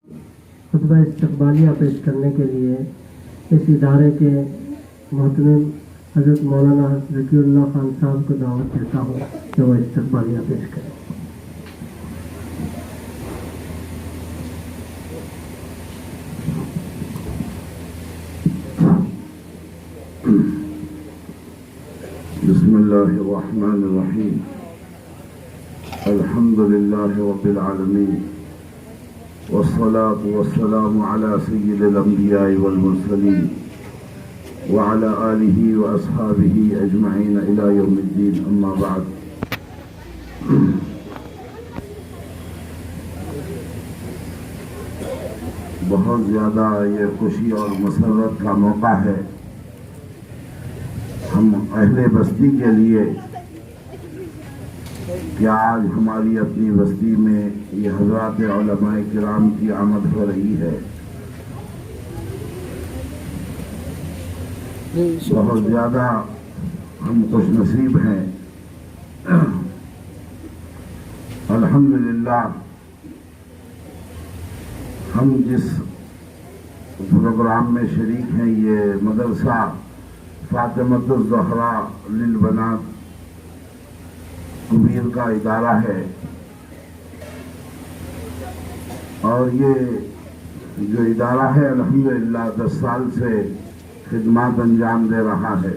خطبہ استقبالیہ پیش کرنے کے لیے اس ادارے کے محترم حضرت مولانا ذکی اللہ خان صاحب کو دعوت دیتا ہوں کہ وہ استقبالیہ پیش کریں۔ بسم اللہ الرحمن الرحیم، الحمد للہ رب العالمین، والصلاة والسلام على سید الانبیاء والمرسلین وعلى آلہ واصحابہ اجمعین الی یوم الدین، اما بعد۔ بہت زیادہ یہ خوشی اور مسرت کا موقع ہے ہم اہل بستی کے لیے کہ آج ہماری اپنی بستی میں یہ حضرات علماء کرام کی آمد ہو رہی ہے۔ بہت زیادہ ہم خوش نصیب ہیں۔ الحمدللہ ہم جس پروگرام میں شریک ہیں یہ مدرسہ فاطمۃ الزہراء للبنات کبیر کا ادارہ ہے، اور یہ جو ادارہ ہے الحمدللہ 10 سال سے خدمات انجام دے رہا ہے۔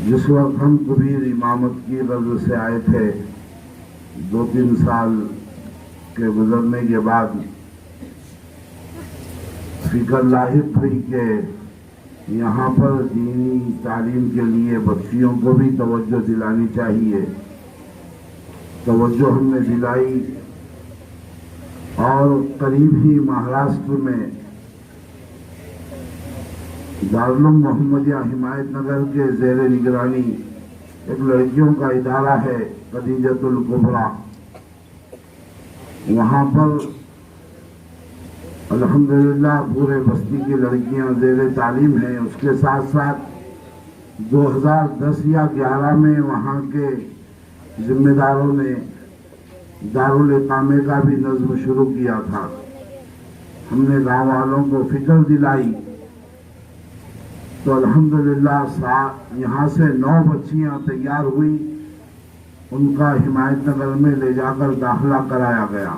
جس وقت ہم کبیر امامت کی غرض سے آئے تھے، 2-3 سال کے گزرنے کے بعد فکر لاحق ہوئی کہ یہاں پر دینی تعلیم کے لیے بچیوں کو بھی توجہ دلانی چاہیے۔ توجہ ہم نے دلائی، اور قریب ہی مہاراشٹر میں دارالعلوم محمدیہ حمایت نگر کے زیر نگرانی ایک لڑکیوں کا ادارہ ہے خدیجۃ الکبریٰ، وہاں پر الحمدللہ پورے بستی کی لڑکیاں زیر تعلیم ہیں۔ اس کے ساتھ ساتھ 2010 یا 11 میں وہاں کے ذمہ داروں نے دارالاقامے کا بھی نظم شروع کیا تھا۔ ہم نے گاؤں والوں کو فکر دلائی تو الحمدللہ یہاں سے 9 بچیاں تیار ہوئی، ان کا حمایت نگر میں لے جا کر داخلہ کرایا گیا۔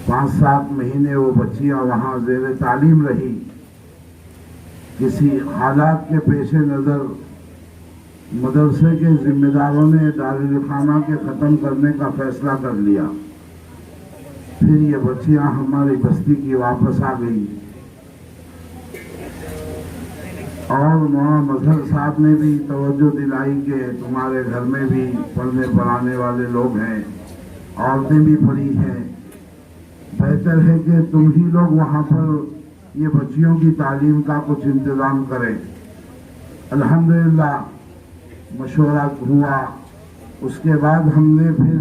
5-7 مہینے وہ بچیاں وہاں زیر تعلیم رہی۔ کسی حالات کے پیش نظر مدرسے کے ذمہ داروں نے دارالاقامہ کے ختم کرنے کا فیصلہ کر لیا۔ پھر یہ بچیاں ہماری بستی کی واپس آ گئی، اور مولانا مظہر صاحب نے بھی توجہ دلائی کہ تمہارے گھر میں بھی پڑھنے پڑھانے والے لوگ ہیں، عورتیں بھی پڑھی ہیں، بہتر ہے کہ تم ہی لوگ وہاں پر یہ بچیوں کی تعلیم کا کچھ انتظام کریں۔ الحمدللہ مشورہ ہوا۔ اس کے بعد ہم نے پھر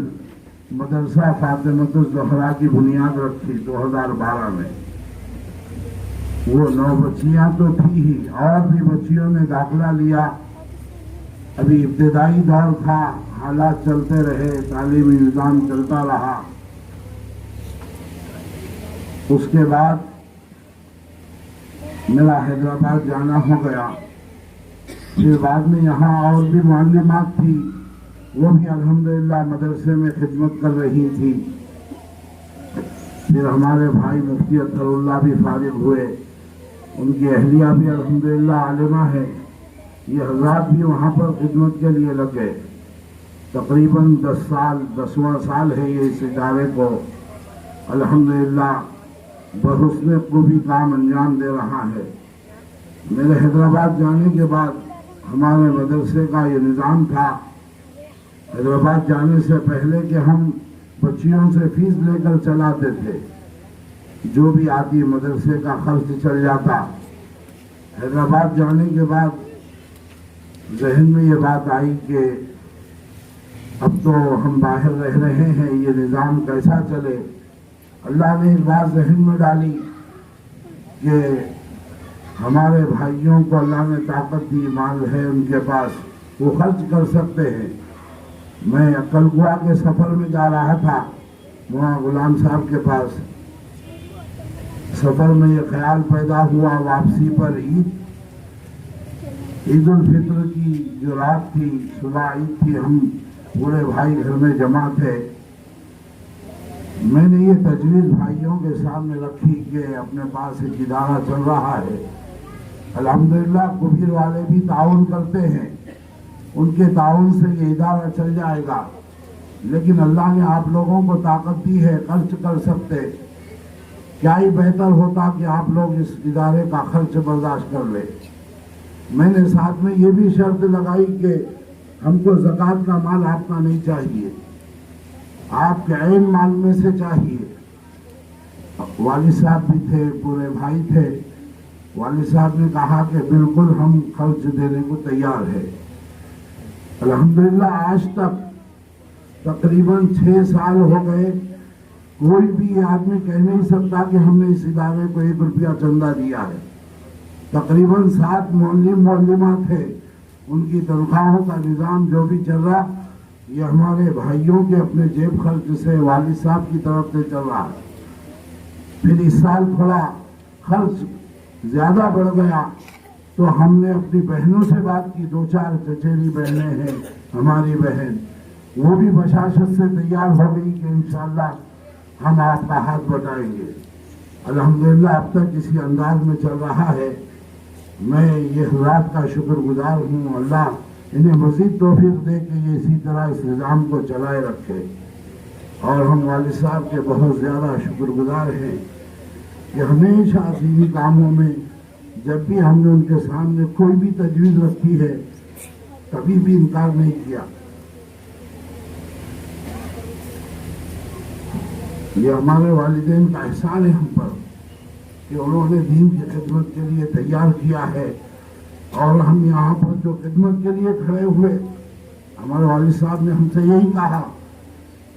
مدرسہ فاطمۃ الزہراء کی بنیاد رکھی 2012 میں۔ وہ 9 بچیاں تو تھی ہی، اور بھی بچیوں نے داخلہ لیا۔ ابھی ابتدائی دور تھا، حالات چلتے رہے، تعلیمی نظام چلتا رہا۔ اس کے بعد میرا حیدرآباد جانا ہو گیا۔ پھر بعد میں یہاں اور بھی معلمات تھی، وہ بھی الحمدللہ مدرسے میں خدمت کر رہی تھی۔ پھر ہمارے بھائی مفتی اطہر اللہ بھی فارغ ہوئے، ان کی اہلیہ بھی الحمدللہ عالمہ ہے۔ یہ حضرات بھی وہاں پر خدمت کے لیے لگ گئے۔ تقریباً 10واں سال ہے یہ اس ادارے کو الحمدللہ بحسن خوبی کام انجام دے رہا ہے۔ میرے حیدرآباد جانے کے بعد ہمارے مدرسے کا یہ نظام تھا، حیدرآباد جانے سے پہلے کہ ہم بچیوں سے فیس لے کر چلاتے تھے، جو بھی آتی مدرسے کا خرچ چل جاتا۔ حیدرآباد جانے کے بعد ذہن میں یہ بات آئی کہ اب تو ہم باہر رہ رہے ہیں، یہ نظام کیسا چلے۔ اللہ نے ایک بات ذہن میں ڈالی کہ ہمارے بھائیوں کو اللہ نے طاقت دی، مال ہے ان کے پاس، وہ خرچ کر سکتے ہیں، میں اکلگوا کے سفر میں جا رہا تھا وہاں غلام صاحب کے پاس. سفر میں یہ خیال پیدا ہوا واپسی پر عید الفطر کی جو رات تھی صبح عید تھی, ہم پورے بھائی گھر میں جمع تھے. میں نے یہ تجویز بھائیوں کے سامنے رکھی کہ اپنے پاس ایک ادارہ چل رہا ہے, الحمدللہ کبیر والے بھی تعاون کرتے ہیں, ان کے تعاون سے یہ ادارہ چل جائے گا, لیکن اللہ نے آپ لوگوں کو طاقت دی ہے, خرچ کر سکتے. کیا ہی بہتر ہوتا کہ آپ لوگ اس ادارے کا خرچ برداشت کر لیں. میں نے ساتھ میں یہ بھی شرط لگائی کہ ہم کو زکوٰۃ کا مال آپ کا نہیں چاہیے, آپ کے عین مال میں سے چاہیے. والد صاحب بھی تھے, پورے بھائی تھے. والد صاحب نے کہا کہ بالکل ہم خرچ دینے کو تیار ہے. الحمدللہ آج تک تقریباً 6 سال ہو گئے, کوئی بھی آدمی کہہ نہیں سکتا کہ ہم نے اس ادارے کو 1 روپیہ چندہ دیا ہے. تقریباً 7 معلم معلمات تھے, ان کی تنخواہوں کا نظام جو بھی چل رہا یہ ہمارے بھائیوں کے اپنے جیب خرچ سے والد صاحب کی طرف سے چل رہا ہے. پھر اس سال تھوڑا خرچ زیادہ بڑھ گیا تو ہم نے اپنی بہنوں سے بات کی, 2-4 چچیری بہنیں ہیں ہماری بہن, وہ بھی بشاشت سے تیار ہو گئی کہ انشاءاللہ ہم آپ کا ہاتھ بٹائیں گے. الحمدللہ اب تک اسی انداز میں چل رہا ہے. میں یہ حضرات کا شکر گزار ہوں, اللہ انہیں مزید توفیق دے کہ یہ اسی طرح اس نظام کو چلائے رکھے. اور ہم والد صاحب کے بہت زیادہ شکر گزار ہیں کہ ہمیشہ دینی کاموں میں جب بھی ہم نے ان کے سامنے کوئی بھی تجویز رکھی ہے کبھی بھی انکار نہیں کیا. یہ ہمارے والدین کا احسان ہے ہم پر کہ انہوں نے دین کی خدمت کے لیے تیار کیا ہے, اور ہم یہاں پر جو خدمت کے لیے کھڑے ہوئے, ہمارے والد صاحب نے ہم سے یہی کہا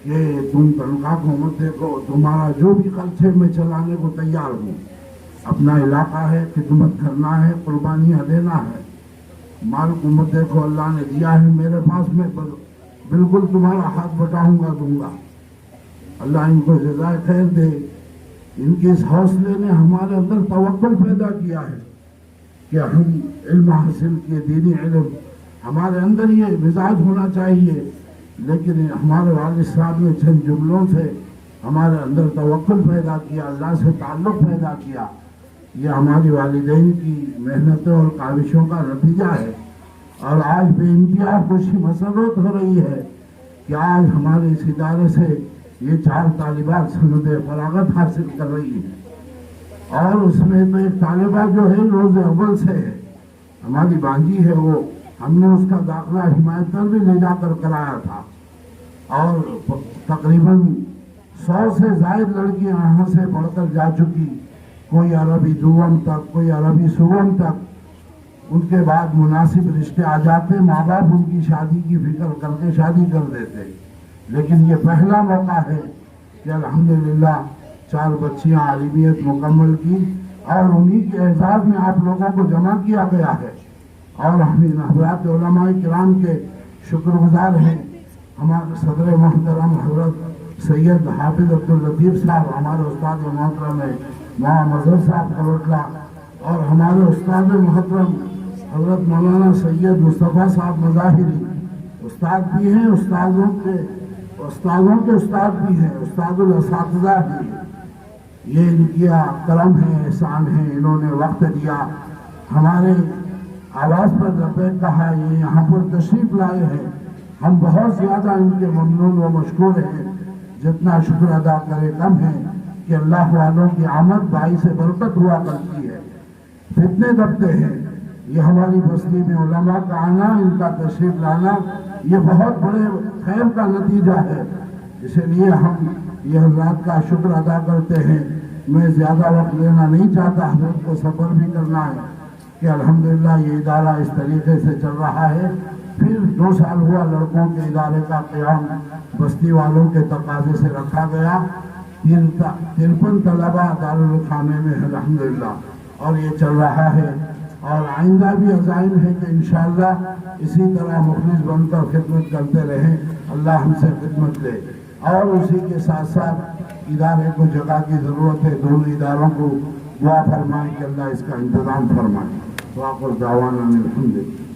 کہ تم تنخواہ کو مت دیکھو, تمہارا جو بھی خرچ ہے میں چلانے کو تیار ہوں. اپنا علاقہ ہے, خدمت کرنا ہے, قربانیاں دینا ہے. مال کو مت دیکھو, اللہ نے دیا ہے میرے پاس, میں بالکل تمہارا ہاتھ بٹاؤں گا, دوں گا. اللہ ان کو جزائے خیر دے. ان کے اس حوصلے نے ہمارے اندر توکل پیدا کیا ہے کہ ہم علم حاصل کیے, دینی علم ہمارے اندر یہ مزاج ہونا چاہیے. لیکن ہمارے والد صاحب نے چند جملوں سے ہمارے اندر توکل پیدا کیا, اللہ سے تعلق پیدا کیا. یہ ہماری والدین کی محنتوں اور کاوشوں کا نتیجہ ہے. اور آج بے انتہا خوشی مسرت ہو رہی ہے کہ آج ہمارے اس ادارے سے یہ 4 طالبات سند فراغت حاصل کر رہی ہیں. اور اس میں تو ایک طالبہ جو ہے روز اول سے ہے, ہماری بانجی ہے, وہ ہم نے اس کا داخلہ حمایت پر بھی لے جا کر کرایا تھا. اور تقریباً 100 سے زائد لڑکیاں یہاں سے پڑھ کر جا چکی, کوئی عربی دوم تک, کوئی عربی سوم تک. ان کے بعد مناسب رشتے آ جاتے, ماں باپ ان کی شادی کی فکر کر کے شادی کر دیتے. لیکن یہ پہلا موقع ہے کہ الحمدللہ 4 بچیاں عالمیت مکمل کی, اور انہی کے اعزاز میں آپ لوگوں کو جمع کیا گیا ہے. اور ہم ان حضرات علماء کرام کے شکر گزار ہیں. ہمارے صدر محترم حضرت سید حافظ عبداللطیف صاحب, ہمارے استاد محترم مولانا مظہر صاحب کروٹلا, اور ہمارے استاد محترم حضرت مولانا سید مصطفیٰ صاحب مظاہری, استاد بھی ہیں, استادوں کے استاد بھی ہیں, استاد الاساتذہ بھی ہیں. یہ ان کا کرم ہے, احسان ہے. انہوں نے وقت دیا, ہمارے آواز پر لبیک کہا, یہ یہاں پر تشریف لائے ہیں. ہم بہت زیادہ ان کے ممنون و مشکور ہیں. جتنا شکر ادا کرے کم ہے کہ اللہ والوں کی آمد باعث برکت ہوا کرتی ہے, فتنے دبتے ہیں. یہ ہماری بستی میں علماء کا آنا, ان کا تشریف لانا, یہ بہت بڑے خیر کا نتیجہ ہے. اس لیے ہم یہ حضرات کا شکر ادا کرتے ہیں. میں زیادہ وقت لینا نہیں چاہتا, حضرت کو صبر بھی کرنا ہے کہ الحمدللہ یہ ادارہ اس طریقے سے چل رہا ہے. پھر 2 سال ہوا لڑکوں کے ادارے کا قیام بستی والوں کے تقاضے سے رکھا گیا. 53 طلبہ دارالخانے میں الحمدللہ, اور یہ چل رہا ہے. اور آئندہ بھی عزائم ہے کہ انشاءاللہ اسی طرح مخلص بن کر خدمت کرتے رہیں. اللہ ہم سے خدمت لے. اور اسی کے ساتھ ساتھ ادارے کو جگہ کی ضرورت ہے. دونوں اداروں کو دعا فرمائیں کہ اللہ اس کا انتظام فرمائے. وآخر دعوانا الحمدللہ.